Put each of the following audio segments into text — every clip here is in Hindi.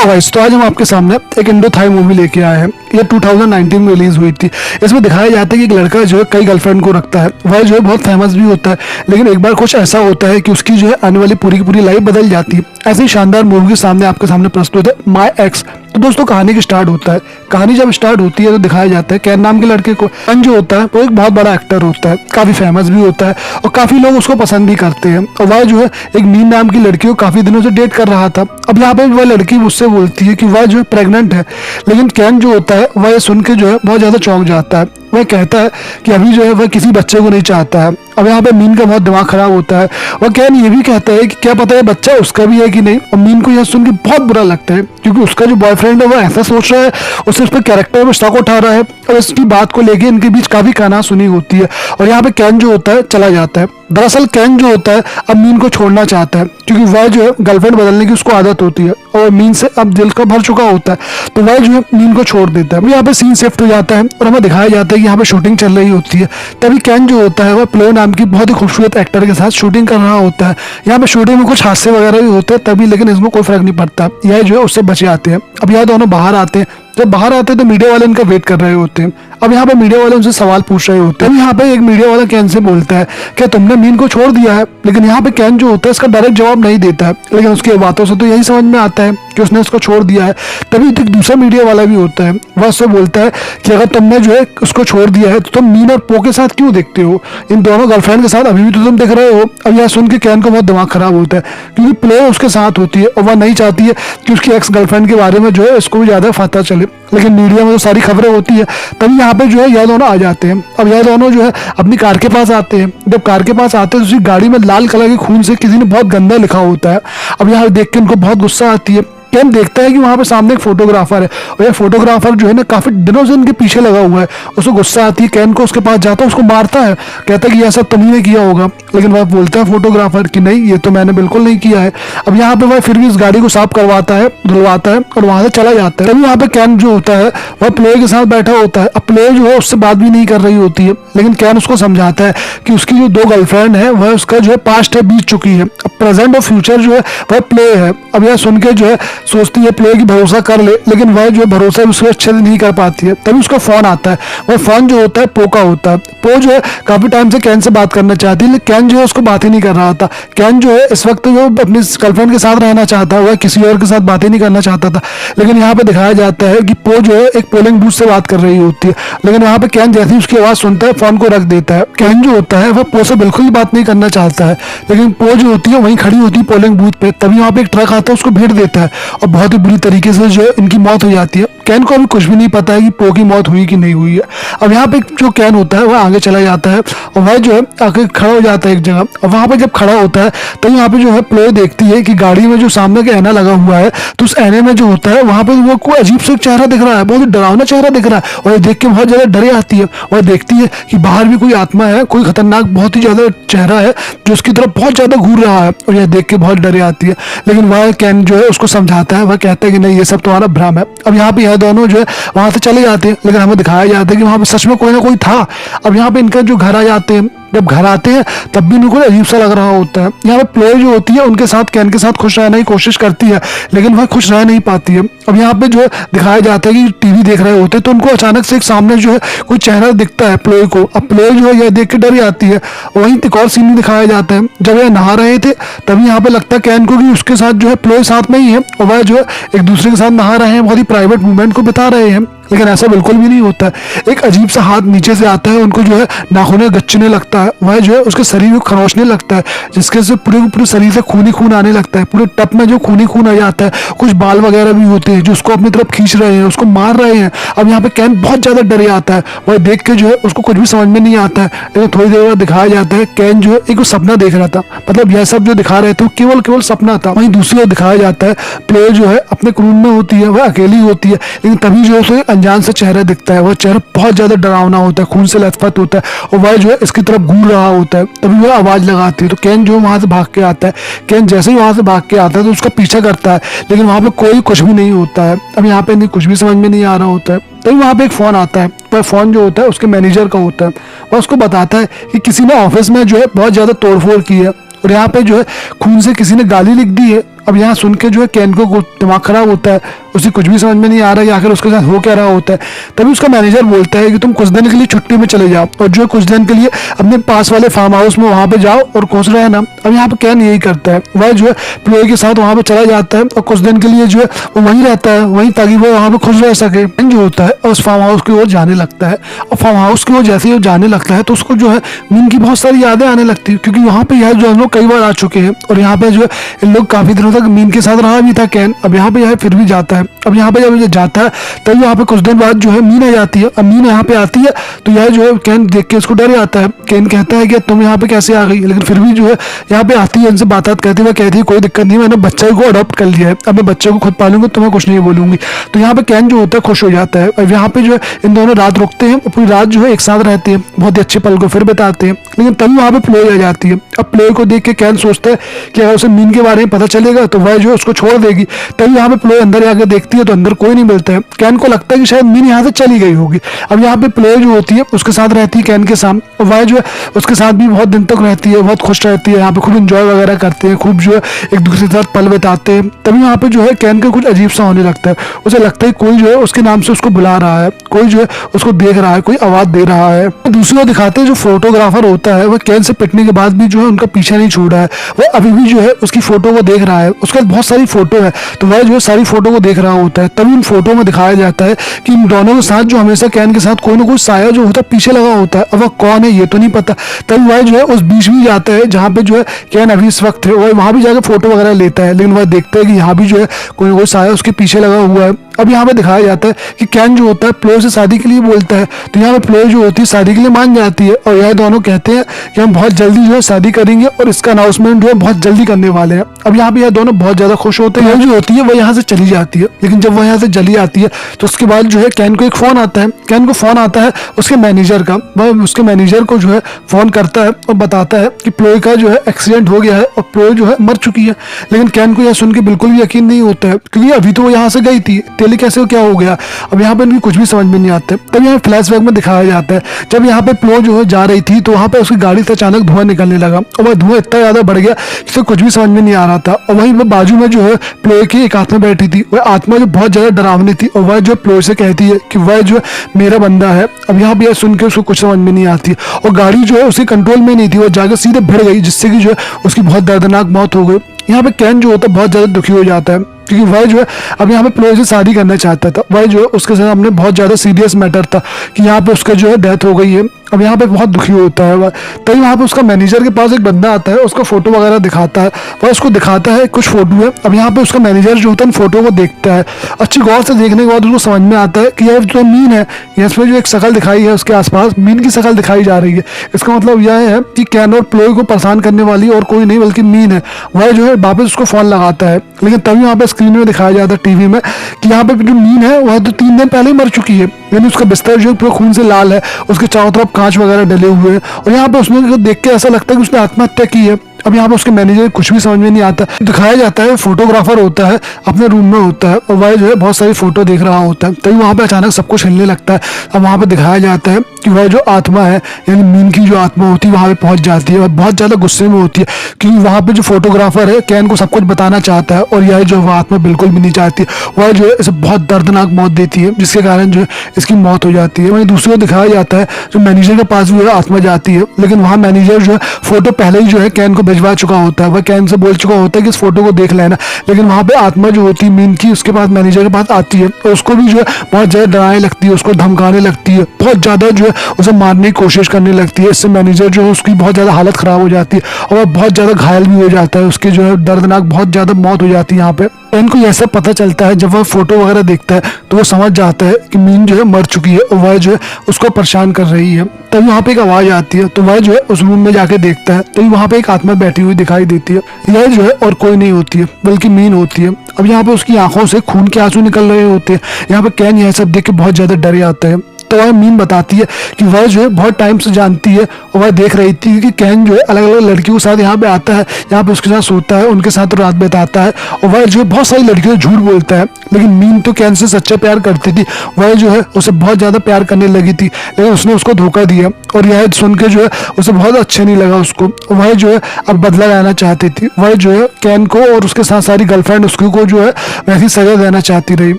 हेलो गाइस, तो आज हम आपके सामने एक इंडो थाई मूवी लेके आए हैं। ये 2019 में रिलीज हुई थी। इसमें दिखाया जाता है कि एक लड़का जो है कई गर्लफ्रेंड को रखता है। वह जो है बहुत फेमस भी होता है, लेकिन एक बार कुछ ऐसा होता है कि उसकी जो है आने वाली पूरी की पूरी लाइफ बदल जाती है। ऐसी ही शानदार मूवी के सामने आपके सामने प्रस्तुत है माय एक्स। तो दोस्तों कहानी की स्टार्ट होता है। कहानी जब स्टार्ट होती है तो दिखाया जाता है कैन नाम के लड़के को। कैन जो होता है वो एक बहुत बड़ा एक्टर होता है, काफी फेमस भी होता है और काफी लोग उसको पसंद भी करते हैं। और वह जो है एक मीन नाम की लड़की को काफी दिनों से डेट कर रहा था। अब यहाँ पे वह लड़की मुझसे बोलती है कि वह जो है प्रेग्नेंट है, लेकिन कैन जो होता है वह ये सुन के जो है बहुत ज्यादा चौंक जाता है। वह कहता है कि अभी जो है वह किसी बच्चे को नहीं चाहता है। अब यहाँ पे मीन का बहुत दिमाग खराब होता है। वह कैन ये भी कहता है कि क्या पता है बच्चा उसका भी है कि नहीं। और मीन को यह सुन के बहुत बुरा लगता है, क्योंकि उसका जो बॉयफ्रेंड है वह ऐसा सोच रहा है, उससे उस पर कैरेक्टर में शक उठा रहा है और इसकी बात को लेके इनके बीच काफी कहासुनी होती है। और यहाँ पे कैन जो होता है चला जाता है। दरअसल कैन जो होता है अब मीन को छोड़ना चाहता है, क्योंकि वह जो है गर्लफ्रेंड बदलने की उसको आदत होती है और मीन से अब दिल का भर चुका होता है, तो वह जो है मीन को छोड़ देता है। यहाँ पे सीन शिफ्ट हो जाता है और हमें दिखाया जाता है कि यहाँ पे शूटिंग चल रही होती है। तभी कैन जो होता है वह प्लो नाम की बहुत ही खूबसूरत एक्टर के साथ शूटिंग कर रहा होता है। यहाँ पे शूटिंग में कुछ हादसे वगैरह भी होते हैं तभी, लेकिन इसमें कोई फर्क नहीं पड़ता। यह जो है उससे बचे आते हैं। अब यह दोनों बाहर आते हैं। जब बाहर आते हैं तो मीडिया वाले इनका वेट कर रहे होते हैं। अब यहाँ पे मीडिया वाले उनसे सवाल पूछ रहे होते हैं। अब यहाँ पे एक मीडिया वाला कैन से बोलता है क्या तुमने मीन को छोड़ दिया है। लेकिन यहाँ पे कैन जो होता है इसका डायरेक्ट जवाब नहीं देता है, लेकिन उसकी बातों से तो यही समझ में आता है कि उसने उसको छोड़ दिया है। तभी एक दूसरा मीडिया वाला भी होता है, वह उससे बोलता है कि अगर तुमने जो है उसको छोड़ दिया है तो तुम मीन और पो के साथ क्यों देखते हो, इन दोनों गर्लफ्रेंड के साथ अभी भी तो तुम देख रहे हो। अब यह सुन के कैन को बहुत दिमाग खराब होता है, क्योंकि प्ले उसके साथ होती है और वह नहीं चाहती है कि उसकी एक्स गर्लफ्रेंड के बारे में जो है इसको भी ज्यादा पता चले। लेकिन मीडिया में तो सारी खबरें होती है। तभी यहाँ पे जो है यह दोनों आ जाते हैं। अब यह दोनों जो है अपनी कार के पास आते हैं। जब कार के पास आते हैं तो उसकी गाड़ी में लाल कलर के खून से किसी ने बहुत गंदा लिखा होता है। अब यहाँ देख के उनको बहुत गुस्सा आती है। कैन देखता है कि वहां पे सामने एक फोटोग्राफर है और यह फोटोग्राफर जो है ना काफी दिनों से इनके पीछे लगा हुआ है। उसको गुस्सा आती है। कैन को उसके पास जाता है, उसको मारता है, कहता है कि यह सब तुम ही ने किया होगा। लेकिन वह बोलता है फोटोग्राफर कि नहीं, ये तो मैंने बिल्कुल नहीं किया है। अब यहाँ पे वह फिर भी इस गाड़ी को साफ करवाता है, धुलवाता है और वहां से चला जाता है। तभी यहाँ पे कैन जो होता है वह प्ले के साथ बैठा होता है। अब प्ले जो है उससे बात भी नहीं कर रही होती है, लेकिन कैन उसको समझाता है कि उसकी जो दो गर्लफ्रेंड है वह उसका जो है पास्ट है, बीत चुकी है। अब प्रेजेंट और फ्यूचर जो है वह प्ले है। अब यह सुन के जो है सोचती है प्ले की भरोसा कर ले, लेकिन वह जो है भरोसा उसको अच्छे से नहीं कर पाती है। तभी उसका फोन आता है। वह फोन जो होता है पो का होता है। पो जो है काफी टाइम से कैन से बात करना चाहती है, लेकिन कैन जो है उसको बात ही नहीं कर रहा था। कैन जो है इस वक्त जो अपनी गर्लफ्रेंड के साथ रहना चाहता है, वह किसी और के साथ बात ही नहीं करना चाहता था। लेकिन यहाँ पे दिखाया जाता है कि पो जो है एक पोलिंग बूथ से बात कर रही होती है, लेकिन वहां पे कैन जैसे ही उसकी आवाज सुनता है फोन को रख देता है। कैन जो होता है वह पो से बिल्कुल भी बात नहीं करना चाहता है, लेकिन पो जो होती है वहीं खड़ी होती है पोलिंग बूथ पे। तभी वहां पे एक ट्रक आता है, उसको भेड़ देता है और बहुत ही बुरी तरीके से जो है इनकी मौत हो जाती है। कैन को अभी कुछ भी नहीं पता है कि पो की मौत हुई कि नहीं हुई है। अब यहाँ पे जो कैन होता है वह आगे चला जाता है और वह जो है आगे खड़ा हो जाता है एक जगह। और वहां पे जब खड़ा होता है तो यहाँ पे जो है प्ले देखती है कि गाड़ी में जो सामने का ऐना लगा हुआ है, तो उस ऐने में जो होता है वहां पे वो कोई अजीब सा चेहरा दिख रहा है, बहुत ही डरावना चेहरा दिख रहा है। और ये देख के बहुत ज्यादा डरे आती है। वह देखती है कि बाहर भी कोई आत्मा है, कोई खतरनाक बहुत ही ज्यादा चेहरा है जो उसकी तरफ बहुत ज्यादा घूर रहा है। और यह देख के बहुत डरे आती है, लेकिन वह कैन जो है उसको समझाता है। वह कहता है कि नहीं, ये सब तुम्हारा भ्रम है। अब यहाँ पे यह दोनों जो है वहां से चले जाते हैं, लेकिन हमें दिखाया जाता है कि वहां पे सच में कोई ना कोई था। अब यहाँ पे इनका जो घर आ जाते हैं, जब घर आते हैं तब भी उनको अजीब सा लग रहा होता है। यहाँ पे प्ले जो होती है उनके साथ कैन के साथ खुश रहने की कोशिश करती है, लेकिन वह खुश रह नहीं पाती है। अब यहाँ पे जो है दिखाया जाता है कि टीवी देख रहे होते हैं तो उनको अचानक से एक सामने जो है कोई चेहरा दिखता है प्ले को। अब प्ले जो है यह देख के डर जाती है। वहीं एक और सीन दिखाया जाता है, जब यह नहा रहे थे तभी यहाँ पे लगता है कैन को कि उसके साथ जो है प्ले साथ में ही है और वह जो है एक दूसरे के साथ नहा रहे हैं, बहुत ही प्राइवेट मूवमेंट को बिता रहे हैं। लेकिन ऐसा बिल्कुल भी नहीं होता है। एक अजीब सा हाथ नीचे से आता है, उनको जो है नाखूने गच्चने लगता है। वह जो है उसके शरीर को खरोचने लगता है, जिसके से पूरे शरीर से खून ही खून आने लगता है। पूरे टप में जो खून ही खून आ जाता है। कुछ बाल वगैरह भी होते हैं जो उसको अपनी तरफ खींच रहे हैं, उसको मार रहे हैं। अब यहाँ पे कैन बहुत ज्यादा डर जाता है। वह देख के जो है उसको कुछ भी समझ में नहीं आता है। लेकिन थोड़ी देर बाद दिखाया जाता है कैन जो है एक सपना देख रहा था, मतलब यह सब जो दिखा रहे थे वो केवल सपना था। वहीं दूसरी ओर दिखाया जाता है प्ले जो है अपने क्रून में होती है, वह अकेली होती है, लेकिन तभी जो है अनजान से चेहरा दिखता है। वह चेहरा बहुत ज्यादा डरावना होता है, खून से लथपथ होता है और वह जो है इसकी तरफ घूर रहा होता है। तभी वह आवाज लगाती है तो कैन जो वहां से भाग के आता है। कैन जैसे ही वहां से भाग के आता है तो उसका पीछा करता है, लेकिन वहां पे कोई कुछ भी नहीं होता है। अब यहाँ पे कुछ भी समझ में नहीं आ रहा होता है। तभी वहां पे एक फोन आता है। वह फोन जो होता है उसके मैनेजर का होता है। वह उसको बताता है कि किसी ने ऑफिस में जो है बहुत ज्यादा तोड़फोड़ की है और यहाँ पे जो है खून से किसी ने गाली लिख दी है अब यहाँ सुन के जो है कैन को दिमाग खराब होता है, उसे कुछ भी समझ में नहीं आ रहा है कि आखिर उसके साथ हो क्या रहा होता है। तभी उसका मैनेजर बोलता है कि तुम कुछ दिन के लिए छुट्टी में चले जाओ और जो है कुछ दिन के लिए अपने पास वाले फार्म हाउस में वहाँ पे जाओ और खुश रहना। अब यहाँ पे कैन यही करता है, वह जो है प्लोए के साथ वहाँ पे चला जाता है और कुछ दिन के लिए जो है वो वहीं रहता है, वहीं ताकि वो वहाँ पे खुश रह सके। कैन जो होता है उस फार्म हाउस की ओर जाने लगता है और फार्म हाउस की ओर जैसे ही जाने लगता है तो उसको जो है मीन की बहुत सारी यादें आने लगती है, क्योंकि वहाँ पे यह जो हम लोग कई बार आ चुके हैं और यहाँ पे जो है इन लोग काफी दिनों तक मीन के साथ रहा भी था कैन। अब यहाँ पे यह फिर भी जाता है। अब यहाँ पे जब ये जाता है तब यहाँ पे कुछ दिन बाद जो है मीन आ जाती है। अब मीन यहाँ पे आती है तो यह जो है कैन देख के उसको डर जाता है। कैन कहता है कि तुम यहाँ पे कैसे आ गई, लेकिन फिर भी जो है यहाँ पे आती है, इनसे बात करती है। वह कहती है कोई दिक्कत नहीं, मैंने बच्चे को अडॉप्ट कर लिया है, अब मैं बच्चे को खुद पालूंगी, तुम्हें कुछ नहीं बोलूंगी। तो यहाँ पे कैन जो होता है खुश हो जाता है। अब यहाँ पे जो है इन दोनों रात रुकते हैं, पूरी रात जो है एक साथ रहते हैं, बहुत ही अच्छे पल को फिर बिताते हैं। लेकिन तभी वहाँ पे प्लोए आ जाती है। अब प्लोए को देख के कैन सोचता है कि अगर उसे मीन के बारे में पता चलेगा तो वह जो है उसको छोड़ देगी। तभी यहाँ पे प्लोए अंदर जाकर देखती है तो अंदर कोई नहीं मिलता है। कैन को लगता है कि शायद मीन यहाँ से चली गई होगी। अब यहाँ पे प्लोए जो होती है उसके साथ रहती है कैन के साथ, और वह जो है उसके साथ भी बहुत दिन तक रहती है, बहुत खुश रहती है। यहाँ पे खूब इंजॉय वगैरह करते हैं, खूब जो है एक दूसरे के साथ पल बिताते हैं। तभी यहाँ पे जो है कैन का कुछ अजीब सा होने लगता है। उसे लगता है कोई जो है उसके नाम से उसको बुला रहा है, कोई जो है उसको देख रहा है, कोई आवाज दे रहा है। दूसरी ओर दिखाते हैं जो फोटोग्राफर होता है वह कैन से पिटने के बाद भी जो है उनका पीछा नहीं छोड़ा है, वह अभी भी जो है उसकी फोटो को देख रहा है। उसके पास बहुत सारी फोटो है तो वह जो है सारी फोटो को देख रहा होता है। तभी उन फोटो में दिखाया जाता है कि इन दोनों के साथ जो हमेशा कैन के साथ कोई ना कोई साया जो होता है पीछे लगा होता है। अब वह कौन है ये तो नहीं पता। तभी वह जो है उस बीच भी जाता है जहाँ पे जो है कैन अभी इस वक्त है, वह वहां भी जाकर फोटो वगैरह लेता है। लेकिन वह देखता है कि यहाँ भी जो है कोई ना कोई साया उसके पीछे लगा हुआ है। अब यहाँ पे दिखाया जाता है कि कैन जो होता है प्लोए से शादी के लिए बोलता है, तो यहाँ पे प्लोए जो होती है शादी के लिए मान जाती है और यह दोनों कहते हैं कि हम बहुत जल्दी जो है शादी करेंगे और इसका अनाउंसमेंट जो है बहुत जल्दी करने वाले हैं। अब यहाँ पे यह दोनों बहुत ज्यादा खुश होते हैं। जो होती है वह यहाँ से चली जाती है, लेकिन जब वह यहाँ से चली आती है तो उसके बाद जो है कैन को एक फोन आता है। कैन को फोन आता है उसके मैनेजर का। वह उसके मैनेजर को जो है फोन करता है और बताता है कि प्लोए का जो है एक्सीडेंट हो गया है और प्लोए जो है मर चुकी है। लेकिन कैन को यह सुन के बिल्कुल भी यकीन नहीं होता है, क्योंकि अभी तो वो यहाँ से गई थी, टेली कैसे क्या हो गया। अब यहाँ पे इनकी कुछ भी समझ में नहीं आता। तब यहाँ फ्लैशबैक में दिखाया जाता है जब यहाँ पे प्लो जो है जा रही थी तो वहाँ पे उसकी गाड़ी से अचानक धुआं निकलने लगा और वह धुआं इतना ज्यादा बढ़ गया कि कुछ भी समझ में नहीं आ रहा था। और वहीं बाजू में जो है प्लो की एक आत्मा बैठी थी, वह आत्मा जो बहुत ज्यादा डरावनी थी और वह जो प्लो से कहती है कि वह जो है मेरा बंदा है। अब यहाँ पे सुन के उसको कुछ समझ में नहीं आती और गाड़ी जो है उसके कंट्रोल में नहीं थी, वो जाकर सीधे भिड़ गई, जिससे कि जो है उसकी बहुत दर्दनाक मौत हो गई। यहाँ पे कैन जो होता है बहुत ज्यादा दुखी हो जाता है, क्योंकि वह जो है अब यहाँ पे प्लोए से शादी करना चाहता था। वह जो है उसके साथ हमने बहुत ज्यादा सीरियस मैटर था कि यहाँ पे उसका जो है डेथ हो गई है। अब यहाँ पे बहुत दुखी होता है वह। तभी वहाँ पे उसका मैनेजर के पास एक बंदा आता है, उसका फोटो वगैरह दिखाता है, वह उसको दिखाता है कुछ फोटो है। अब यहाँ पे उसका मैनेजर जो होता है फोटो को देखता है, अच्छी गौर से देखने के बाद उसको समझ में आता है कि यह जो मीन है, इसमें जो एक शकल दिखाई है उसके आसपास मीन की शकल दिखाई जा रही है। इसका मतलब यह है कि कैन और प्लोए को परेशान करने वाली और कोई नहीं बल्कि मीन है। वह जो है वापस उसको फोन लगाता है, लेकिन तभी यहाँ पे स्क्रीन में दिखाया जाता है टीवी में कि यहाँ पे जो मीन है वह तो 3 दिन पहले ही मर चुकी है, यानी उसका बिस्तर जो पूरा खून से लाल है, उसके चारों तरफ कांच वगैरह डले हुए हैं और यहाँ पे उसने देख के ऐसा लगता है कि उसने आत्महत्या की है। अब यहाँ पे उसके मैनेजर कुछ भी समझ में नहीं आता। दिखाया जाता है फोटोग्राफर होता है अपने रूम में होता है और वह जो है बहुत सारी फोटो देख रहा होता है। तभी वहाँ पे अचानक सब कुछ हिलने लगता है। अब वहाँ पे दिखाया जाता है कि वह जो आत्मा है यानी मीन की जो आत्मा होती है वहाँ पे पहुंच जाती है और बहुत ज्यादा गुस्से में होती है, क्योंकि वहाँ पे जो फोटोग्राफर है कैन को सब कुछ बताना चाहता है और यह जो आत्मा बिल्कुल भी नहीं चाहती। वह जो है इसे बहुत दर्दनाक मौत देती है, जिसके कारण जो है इसकी मौत हो जाती है। वहीं दूसरी ओर दिखाया जाता है जो मैनेजर के पास भी आत्मा जाती है, लेकिन वहाँ मैनेजर जो है फोटो पहले ही जो है कैन को भिजवा चुका होता है। वह कैन से बोल चुका होता है कि इस फोटो को देख लेना, लेकिन वहाँ पे आत्मा जो होती है मीन की उसके पास मैनेजर के पास आती है और उसको भी जो है बहुत ज्यादा डराने लगती है, उसको धमकाने लगती है, बहुत ज्यादा जो है उसे मारने की कोशिश करने लगती है। इससे मैनेजर जो है उसकी बहुत ज्यादा हालत खराब हो जाती है और वह बहुत ज्यादा घायल भी हो जाता है, उसकी जो है दर्दनाक बहुत ज्यादा मौत हो जाती है। यहाँ पे कैन को यह सब पता चलता है जब वह फोटो वगैरह देखता है तो वो समझ जाता है कि मीन जो है मर चुकी है और वह जो है उसको परेशान कर रही है। तभी वहाँ पे एक आवाज आती है तो वह जो है उस रूम में जाके देखता है, तभी वहाँ पे एक आत्मा बैठी हुई दिखाई देती है। यह जो है और कोई नहीं होती है बल्कि मीन होती है। अब यहाँ पे उसकी आंखों से खून के आंसू निकल रहे होते हैं। यहाँ पे कैन यह सब देख के बहुत ज्यादा डर जाता है। तो वह मीन बताती है कि वह जो है बहुत टाइम से जानती है और वह देख रही थी कि कैन जो है अलग अलग लड़कियों के साथ यहाँ पे आता है, यहाँ पे उसके साथ सोता है, उनके साथ रात बिताता है और वह जो है बहुत सारी लड़कियों से झूठ बोलता है। लेकिन मीन तो कैन से सच्चा प्यार करती थी, वह जो है उसे बहुत ज़्यादा प्यार करने लगी थी, लेकिन उसने उसको धोखा दिया और यह सुन के जो है उसे बहुत अच्छा नहीं लगा उसको। वह जो है अब बदला लेना चाहती थी, वह जो है कैन को और उसके साथ सारी गर्लफ्रेंड उसको को जो है वैसी सजा देना चाहती रही।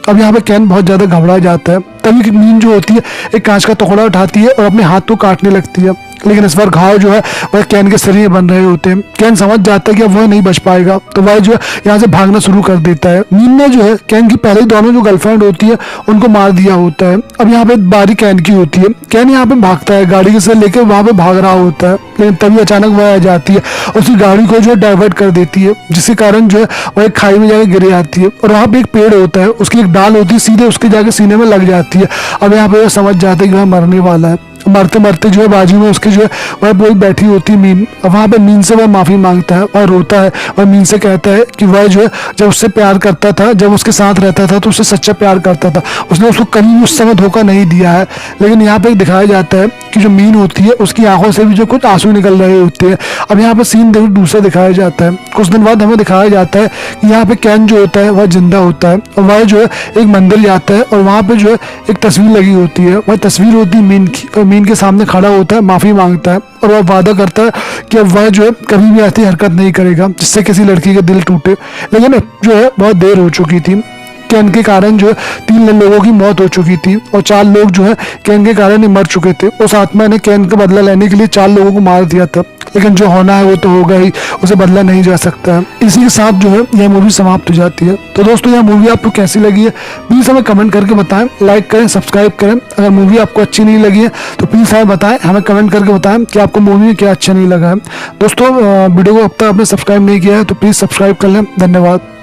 अब यहाँ पे कैन बहुत ज्यादा घबरा जाता है, तभी मीन जो होती है एक कांच का टुकड़ा उठाती है और अपने हाथ को काटने लगती है, लेकिन इस बार घाव जो है वह कैन के शरीर में बन रहे होते हैं। कैन समझ जाता है कि अब वह नहीं बच पाएगा, तो वह जो है यहाँ से भागना शुरू कर देता है। मीन ने जो है कैन की पहले दोनों जो गर्लफ्रेंड होती है उनको मार दिया होता है। अब यहाँ पे बारी कैन की होती है, कैन यहाँ पे भागता है, गाड़ी के साथ लेकर वहां पे भाग रहा होता है, लेकिन तभी अचानक वह आ जाती है, उसकी गाड़ी को जो है डाइवर्ट कर देती है, जिसके कारण जो है वह एक खाई में जाकर गिर जाती है और वहाँ पे एक पेड़ होता है, उसकी एक डाल होती है, सीधे उसके जाके सीने में लग जाती है। अब यहाँ पे वह समझ जाता है कि वह मरने वाला है। मरते मरते जो है बाजू में उसके जो है वह बोल बैठी होती है मीन। वहाँ पे मीन से वह माफी मांगता है और रोता है और मीन से कहता है कि वह जो है जब उससे प्यार करता था, जब उसके साथ रहता था तो उससे सच्चा प्यार करता था, उसने उसको कभी उस समय धोखा नहीं दिया है। लेकिन यहाँ पे दिखाया जाता है कि जो मीन होती है उसकी आंखों से भी जो कुछ आंसू निकल रहे होते हैं। अब यहाँ पे सीन दूसरा दिखाया जाता है, कुछ दिन बाद हमें दिखाया जाता है कि यहाँ पे कैन जो होता है वह जिंदा होता है और वह जो है एक मंदिर जाता है और वहाँ पे जो है एक तस्वीर लगी होती है, वह तस्वीर होती है मीन की, और मीन के सामने खड़ा होता है, माफी मांगता है और वह वादा करता है कि अब वह जो है कभी भी ऐसी हरकत नहीं करेगा जिससे किसी लड़की का दिल टूटे। लेकिन जो है बहुत देर हो चुकी थी, कैन के कारण जो है 3 लोगों की मौत हो चुकी थी और 4 लोग जो है कैन के कारण ही मर चुके थे। उस आत्मा ने कैन का बदला लेने के लिए 4 लोगों को मार दिया था, लेकिन जो होना है वो तो होगा ही, उसे बदला नहीं जा सकता है। इसी के साथ जो है यह मूवी समाप्त हो जाती है। तो दोस्तों यह मूवी आपको कैसी लगी है प्लीज़ हमें कमेंट करके बताएं, लाइक करें, सब्सक्राइब करें। अगर मूवी आपको अच्छी नहीं लगी है तो प्लीज़ हमें बताएं, हमें कमेंट करके बताएं कि आपको मूवी में क्या अच्छा नहीं लगा है। दोस्तों वीडियो को अब तक आपने सब्सक्राइब नहीं किया है तो प्लीज़ सब्सक्राइब कर लें। धन्यवाद।